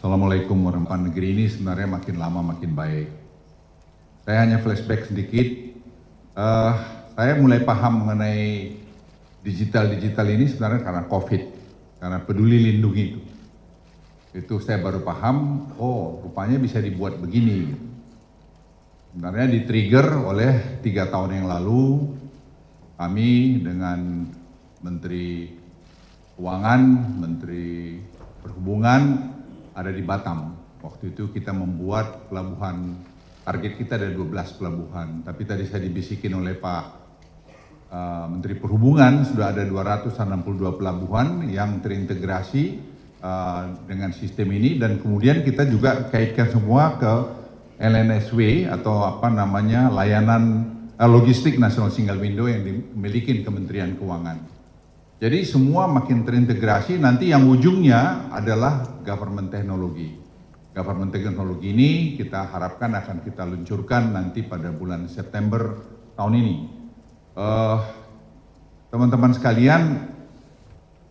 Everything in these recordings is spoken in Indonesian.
Assalamualaikum warahmatullahi wabarakatuh. Negeri ini sebenarnya makin lama makin baik. Saya hanya flashback sedikit. Saya mulai paham mengenai digital ini sebenarnya karena COVID, karena peduli lindungi itu. Itu saya baru paham, oh rupanya bisa dibuat begini. Sebenarnya di-trigger oleh 3 tahun yang lalu, kami dengan Menteri Keuangan, Menteri Perhubungan, ada di Batam. Waktu itu kita membuat pelabuhan, target kita ada 12 pelabuhan. Tapi tadi saya dibisikin oleh Pak Menteri Perhubungan, sudah ada 262 pelabuhan yang terintegrasi dengan sistem ini. Dan kemudian kita juga kaitkan semua ke LNSW atau apa namanya layanan logistik National Single Window yang dimiliki Kementerian Keuangan. Jadi semua makin terintegrasi, nanti yang ujungnya adalah government teknologi. Government teknologi ini kita harapkan akan kita luncurkan nanti pada bulan September tahun ini. Teman-teman sekalian,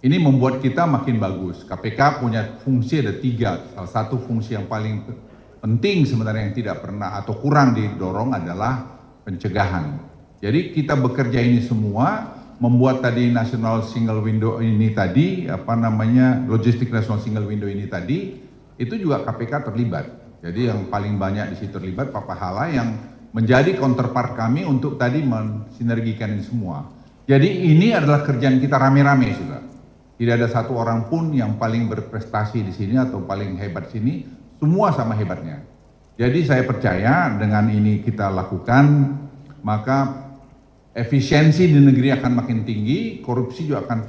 ini membuat kita makin bagus. KPK punya fungsi ada 3, salah satu fungsi yang paling penting sebenarnya yang tidak pernah atau kurang didorong adalah pencegahan. Jadi kita bekerja ini semua, membuat tadi National Single Window ini tadi, apa namanya, Logistik National Single Window ini tadi, itu juga KPK terlibat. Jadi yang paling banyak di situ terlibat Pak Pahala yang menjadi counterpart kami untuk tadi mensinergikan ini semua. Jadi ini adalah kerjaan kita rame-rame sudah. Tidak ada satu orang pun yang paling berprestasi di sini atau paling hebat sini, semua sama hebatnya. Jadi saya percaya dengan ini kita lakukan, maka efisiensi di negeri akan makin tinggi, korupsi juga akan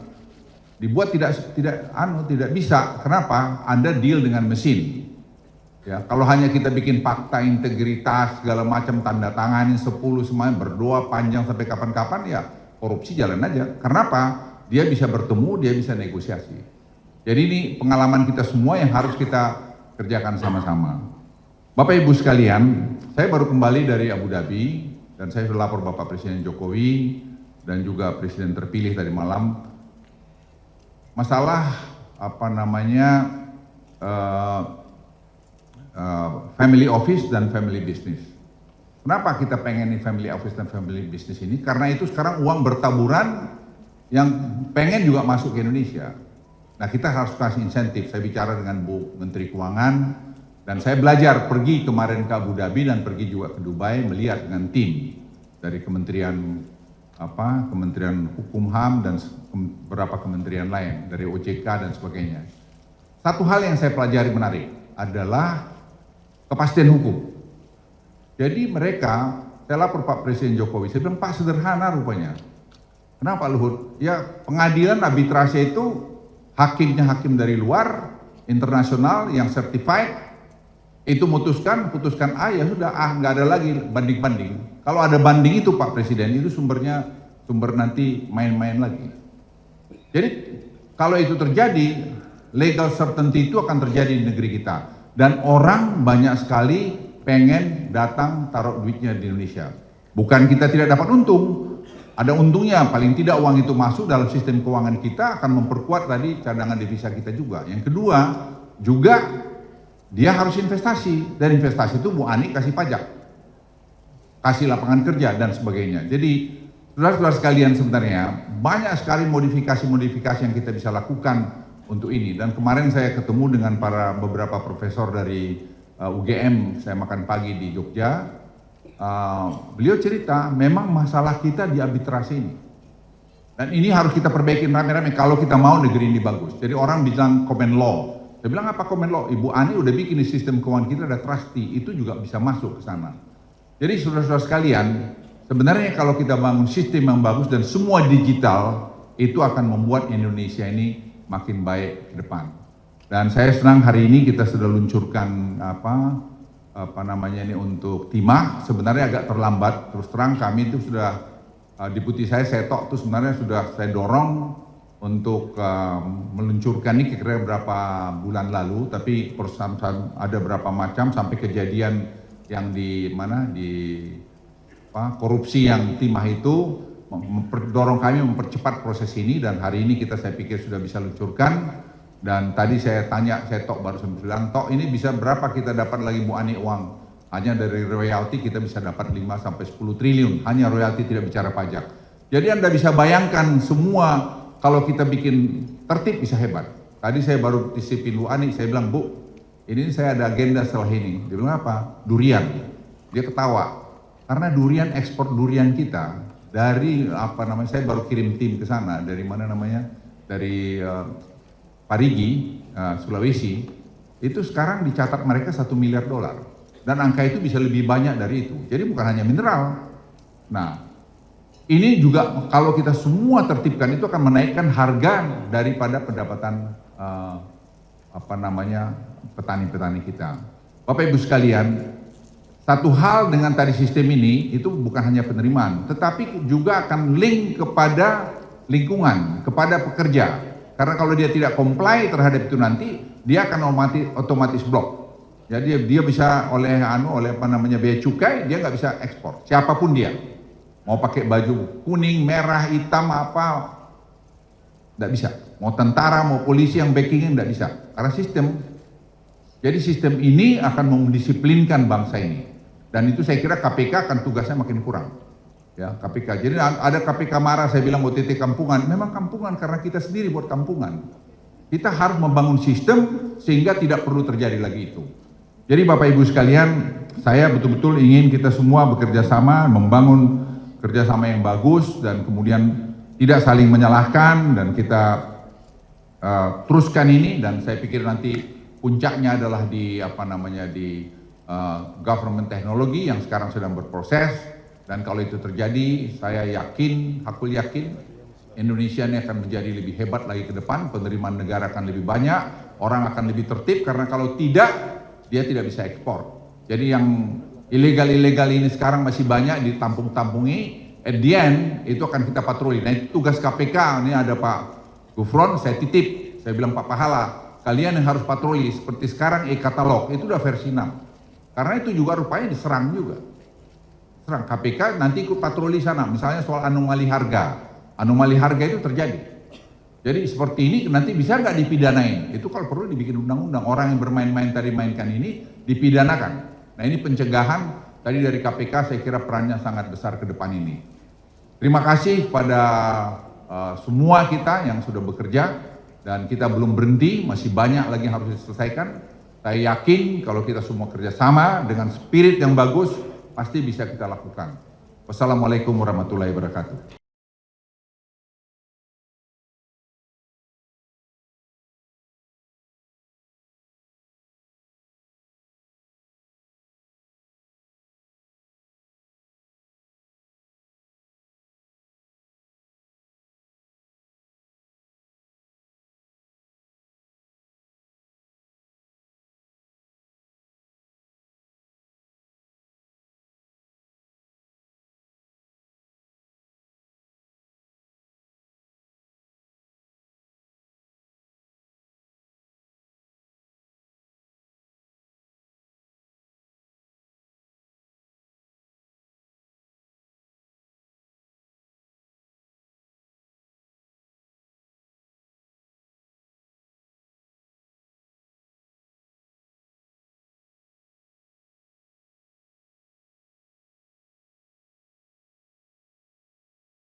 dibuat tidak bisa. Kenapa? Anda deal dengan mesin. Ya, kalau hanya kita bikin fakta integritas segala macam tanda tanganin 10 semuanya berdoa panjang sampai kapan-kapan ya korupsi jalan aja. Kenapa? Dia bisa bertemu, dia bisa negosiasi. Jadi ini pengalaman kita semua yang harus kita kerjakan sama-sama. Bapak Ibu sekalian, saya baru kembali dari Abu Dhabi. Dan saya sudah lapor Bapak Presiden Jokowi dan juga Presiden terpilih tadi malam, masalah apa namanya family office dan family business. Kenapa kita pengen family office dan family business ini? Karena itu sekarang uang bertaburan yang pengen juga masuk ke Indonesia. Nah kita harus kasih insentif. Saya bicara dengan Bu Menteri Keuangan, dan saya belajar pergi kemarin ke Abu Dhabi dan pergi juga ke Dubai melihat dengan tim dari Kementerian Hukum HAM dan beberapa kementerian lain dari OJK dan sebagainya. Satu hal yang saya pelajari menarik adalah kepastian hukum. Jadi mereka, saya lapor Pak Presiden Jokowi, saya bilang Pak sederhana rupanya. Kenapa Luhut? Ya pengadilan arbitrase itu hakimnya hakim dari luar, internasional yang certified, itu putuskan A ya sudah nggak ada lagi banding-banding. Kalau ada banding itu Pak Presiden itu sumber nanti main-main lagi. Jadi kalau itu terjadi legal certainty itu akan terjadi di negeri kita dan orang banyak sekali pengen datang taruh duitnya di Indonesia. Bukan kita tidak dapat untung, ada untungnya paling tidak uang itu masuk dalam sistem keuangan kita akan memperkuat tadi cadangan devisa kita juga. Yang kedua juga dia harus investasi, dan investasi itu Bu Ani kasih pajak, kasih lapangan kerja dan sebagainya. Jadi saudara-saudara sekalian sebenarnya banyak sekali modifikasi yang kita bisa lakukan untuk ini. Dan kemarin saya ketemu dengan beberapa profesor dari UGM, saya makan pagi di Jogja. Beliau cerita memang masalah kita di arbitrase ini. Dan ini harus kita perbaiki rame-rame kalau kita mau negeri ini bagus. Jadi orang bilang common law. Saya bilang apa common law? Ibu Ani udah bikin di sistem keuangan kita ada trustee, itu juga bisa masuk ke sana. Jadi saudara-saudara sekalian, sebenarnya kalau kita bangun sistem yang bagus dan semua digital, itu akan membuat Indonesia ini makin baik ke depan. Dan saya senang hari ini kita sudah luncurkan apa namanya ini untuk timah, sebenarnya agak terlambat, terus terang kami itu sudah, deputi saya Setok itu sebenarnya sudah saya dorong untuk meluncurkan ini kira-kira berapa bulan lalu, tapi ada berapa macam sampai kejadian yang di korupsi yang timah itu mendorong kami mempercepat proses ini dan hari ini saya pikir sudah bisa luncurkan Dan tadi saya tanya, saya Tok baru bilang, Tok ini bisa berapa kita dapat lagi Bu Ani uang? Hanya dari royalti kita bisa dapat 5 sampai 10 triliun, hanya royalti tidak bicara pajak. Jadi Anda bisa bayangkan semua kalau kita bikin tertib bisa hebat. Tadi saya baru disipin Bu Ani, saya bilang, Bu, ini saya ada agenda setelah ini. Dia bilang apa? Durian. Dia ketawa. Karena durian, ekspor durian kita dari saya baru kirim tim ke sana dari mana namanya? Dari Parigi, Sulawesi, itu sekarang dicatat mereka $1 miliar. Dan angka itu bisa lebih banyak dari itu. Jadi bukan hanya mineral. Nah, ini juga kalau kita semua tertibkan itu akan menaikkan harga daripada pendapatan petani-petani kita. Bapak Ibu sekalian, satu hal dengan tadi sistem ini itu bukan hanya penerimaan, tetapi juga akan link kepada lingkungan, kepada pekerja. Karena kalau dia tidak comply terhadap itu nanti, dia akan otomatis blok. Jadi dia bisa oleh bea cukai, dia nggak bisa ekspor. Siapapun dia, mau pakai baju kuning, merah, hitam apa, nggak bisa. Mau tentara, mau polisi yang backingnya nggak bisa. Karena sistem. Jadi sistem ini akan mendisiplinkan bangsa ini. Dan itu saya kira KPK akan tugasnya makin kurang. Ya, KPK. Jadi ada KPK marah, saya bilang OTT kampungan. Memang kampungan karena kita sendiri buat kampungan. Kita harus membangun sistem sehingga tidak perlu terjadi lagi itu. Jadi Bapak Ibu sekalian, saya betul-betul ingin kita semua bekerja sama, membangun kerjasama yang bagus dan kemudian tidak saling menyalahkan dan kita teruskan ini. Dan saya pikir nanti puncaknya adalah di government teknologi yang sekarang sedang berproses. Dan kalau itu terjadi, saya yakin, aku yakin Indonesia ini akan menjadi lebih hebat lagi ke depan, penerimaan negara akan lebih banyak, orang akan lebih tertib, karena kalau tidak, dia tidak bisa ekspor. Jadi yang ilegal-ilegal ini sekarang masih banyak ditampung-tampungi, at the end itu akan kita patroli. Nah itu tugas KPK, ini ada Pak Gufron, saya titip, saya bilang Pak Pahala, kalian yang harus patroli, seperti sekarang e-katalog, itu udah versi 6. Karena itu juga rupanya diserang juga. Serang KPK nanti ikut patroli sana, misalnya soal anomali harga itu terjadi. Jadi seperti ini nanti bisa nggak dipidanain? Itu kalau perlu dibikin undang-undang, orang yang bermain-main tadi mainkan ini dipidanakan. Nah ini pencegahan tadi dari KPK, saya kira perannya sangat besar ke depan ini. Terima kasih pada semua kita yang sudah bekerja dan kita belum berhenti, masih banyak lagi yang harus diselesaikan. Saya yakin kalau kita semua kerjasama dengan spirit yang bagus, pasti bisa kita lakukan. Wassalamualaikum warahmatullahi wabarakatuh.